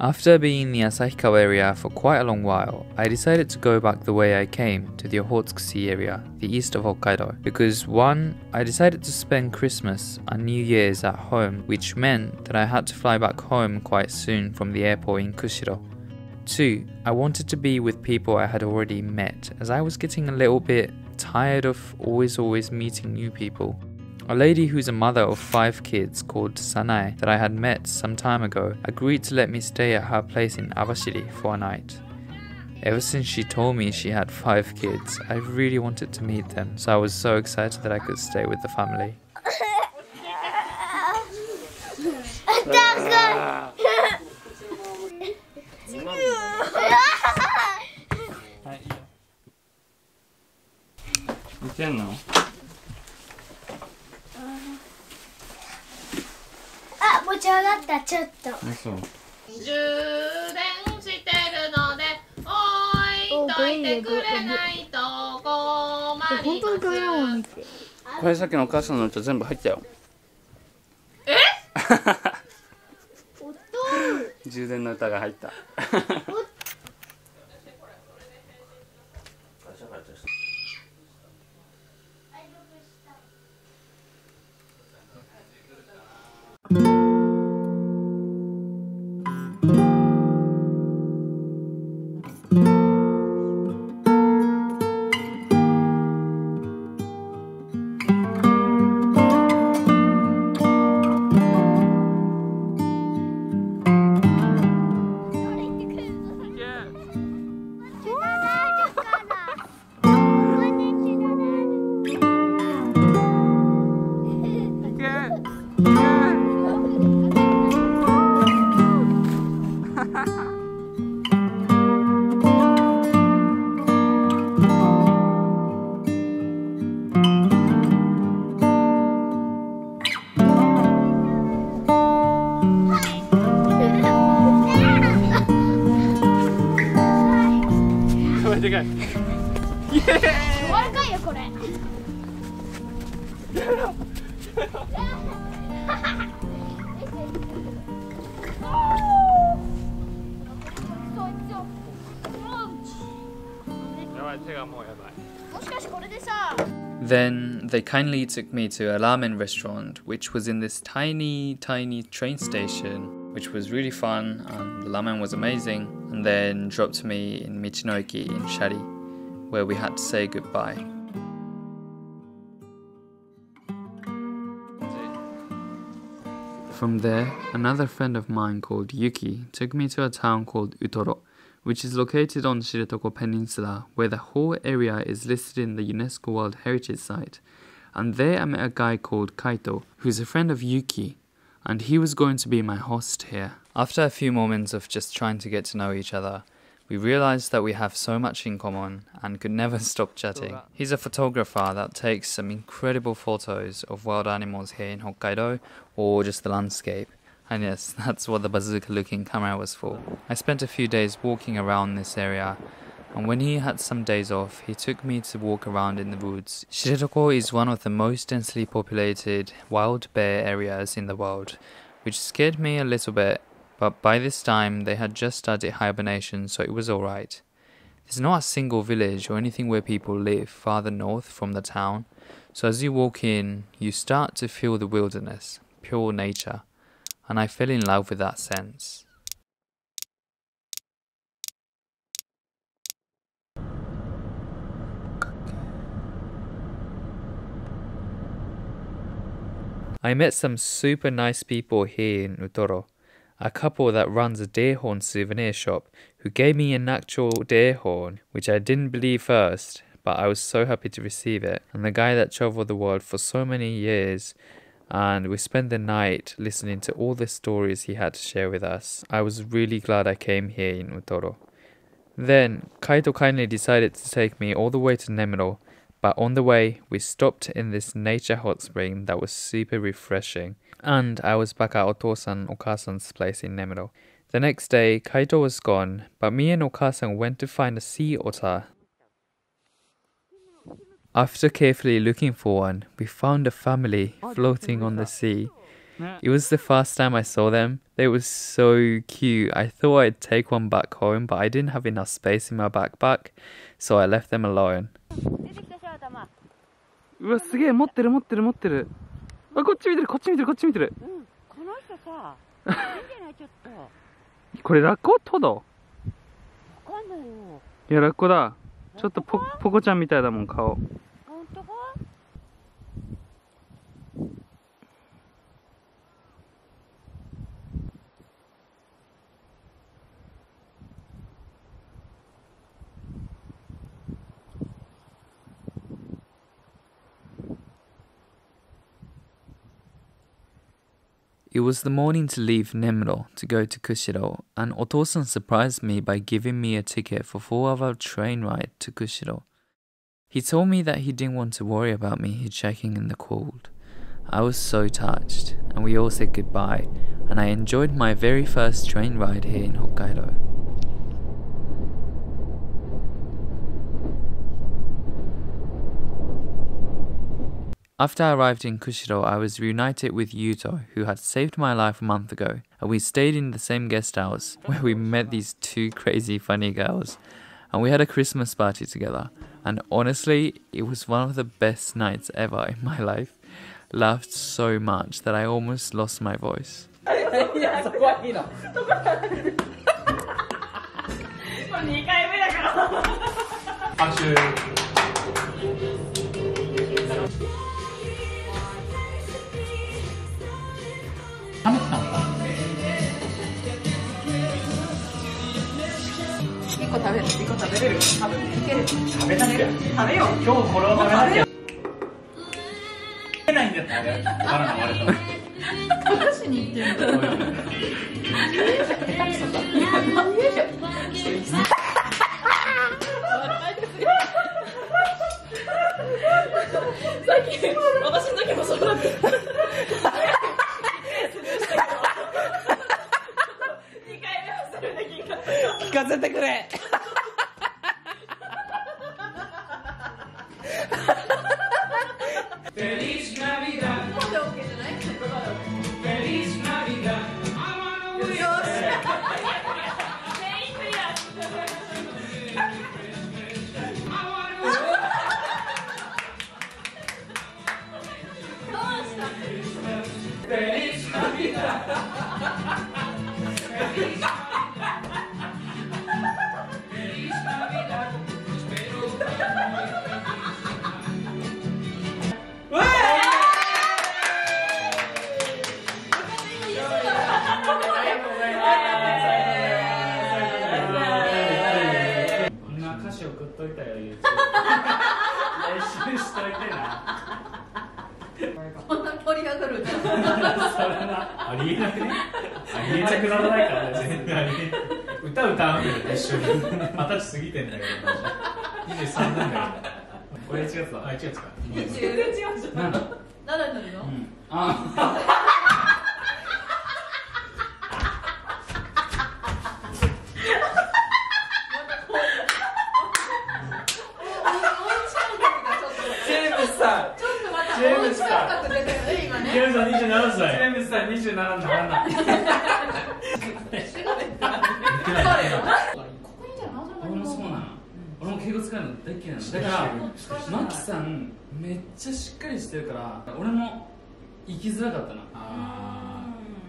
After being in the Asahikawa area for quite a long while, I decided to go back the way I came, to the Okhotsk area, the east of Hokkaido, because 1. I decided to spend Christmas and New Year's at home, which meant that I had to fly back home quite soon from the airport in Kushiro. 2. I wanted to be with people I had already met, as I was getting a little bit tired of always meeting new people. A lady who's a mother of 5 kids called Sanae that I had met some time ago agreed to let me stay at her place in Abashiri for a night. Ever since she told me she had 5 kids, I really wanted to meet them, so I was so excited that I could stay with the family.これさっきのお母さんの歌全部入ったよ。え？充電の歌が入った。でかい。柔らかいよこれ。Then they kindly took me to a ramen restaurant, which was in this tiny train station, which was really fun, and the ramen was amazing, and then dropped me in Michinoeki in Shari, where we had to say goodbye. From there, another friend of mine called Yuki took me to a town called Utoro, which is located on Shiretoko Peninsula, where the whole area is listed in the UNESCO World Heritage Site. And there I met a guy called Kaito, who's a friend of Yuki, and he was going to be my host here. After a few moments of just trying to get to know each other, we realized that we have so much in common and could never stop chatting. He's a photographer that takes some incredible photos of wild animals here in Hokkaido or just the landscape. And yes, that's what the bazooka-looking camera was for. I spent a few days walking around this area, and when he had some days off, he took me to walk around in the woods. Shiretoko is one of the most densely populated wild bear areas in the world, which scared me a little bit, but by this time they had just started hibernation, so it was alright. There's not a single village or anything where people live farther north from the town, so as you walk in, you start to feel the wilderness, pure nature. And I fell in love with that sense. I met some super nice people here in Utoro. A couple that runs a deer horn souvenir shop who gave me an actual deer horn, which I didn't believe first, but I was so happy to receive it. And the guy that traveled the world for so many years, and we spent the night listening to all the stories he had to share with us. I was really glad I came here in Utoro. Then, Kaito kindly decided to take me all the way to Nemuro, but on the way, we stopped in this nature hot spring that was super refreshing, and I was back at Otosan Okasan's place in Nemuro. The next day, Kaito was gone, but me and Okasan went to find a sea otter. After carefully looking for one, we found a family floating on the sea. It was the first time I saw them. They were so cute. I thought I'd take one back home, but I didn't have enough space in my backpack, so I left them alone. うわ、すげえ、持ってる持ってる持ってる。あ、こっち見てるこっち見てるこっち見てる。この人さ、いいんじゃないちょっと。これラッコトド？わかんないよ。いや、ラッコだ。ちょっとポコちゃんみたいだもん、顔。本当か？It was the morning to leave Nemuro to go to Kushiro, and Otosan surprised me by giving me a ticket for 4-hour train ride to Kushiro. He told me that he didn't want to worry about me hitchhiking in the cold. I was so touched, and we all said goodbye, and I enjoyed my very first train ride here in Hokkaido. After I arrived in Kushiro, I was reunited with Yuto, who had saved my life a month ago, and we stayed in the same guest house, where we met these two crazy funny girls, and we had a Christmas party together, and honestly, it was one of the best nights ever in my life. Laughed so much that I almost lost my voice.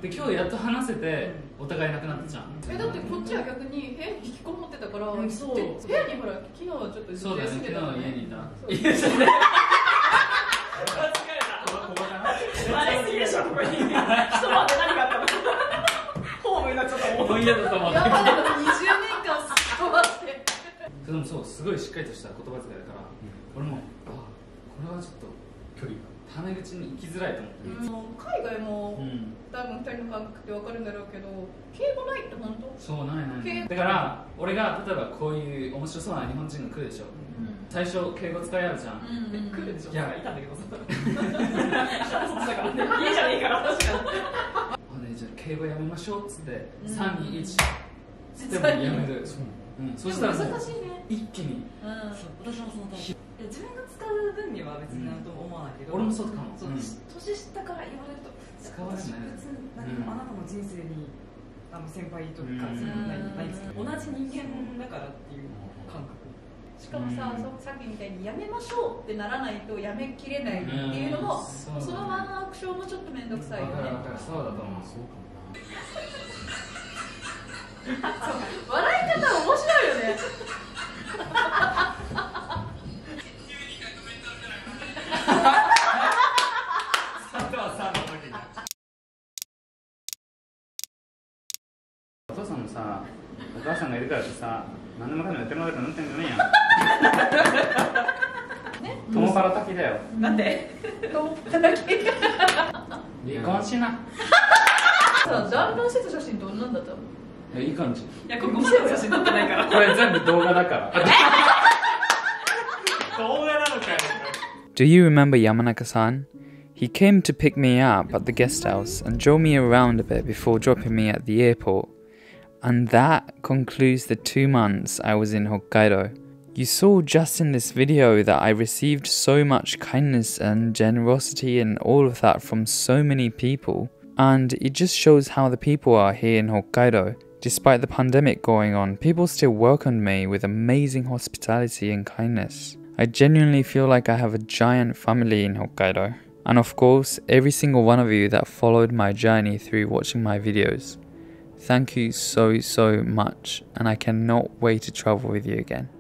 で今日やっと話せてお互いなくなったじゃん。だってこっちは逆に部屋に引きこもってたから、部屋にほら昨日はちょっとそうだね、昨日は家にいた。家じゃね。あれすぎでしょここに。人まで何があったの？ホームになっちゃったもん。もう嫌だと思って。やばいでも20年間すっ飛ばして。でもそうすごいしっかりとした言葉遣いだから、俺もこれはちょっと距離が。タメ口に行きづらいと思って、海外も、多分2人の感覚って分かるんだろうけど、敬語ないって本当？そうないだから俺が例えばこういう面白そうな日本人が来るでしょ、最初敬語使いあるじゃん、来るでしょ、いやいたんだけどさ家じゃねえから確かにじゃあ敬語やめましょうっつって321つってもやめる、そしたらもう一気に、私もその通り。自分が使う分には別に何とも思わないけど、俺もそうかも。そう年下から言われると使われるね。別に何もあなたの人生に先輩とかそういうのないですけど、同じ人間だからっていう感覚。しかもさ、さっきみたいにやめましょうってならないとやめきれないっていうのも、そのワンアクションもちょっと面倒くさいよね。そうだと思う。笑い方面白いよね。お父さんもさ、お母さんがいるからってさ、何でもかんでもやってもらえるとなってんじゃねえやん。友から滝だよ。なんで？叩き。離婚しな。団らんしてた写真どんなんだったの？いい感じ。いや、ここまでの写真撮ってないから。これ全部動画だから。動画なのかよ。Do you remember Yamanaka-san? He came to pick me up at the guest house and drove me around a bit before dropping me at the airport. And that concludes the 2 months I was in Hokkaido. You saw just in this video that I received so much kindness and generosity and all of that from so many people. And it just shows how the people are here in Hokkaido. Despite the pandemic going on, people still welcomed me with amazing hospitality and kindness. I genuinely feel like I have a giant family in Hokkaido. And of course, every single one of you that followed my journey through watching my videos. Thank you so much, and I cannot wait to travel with you again.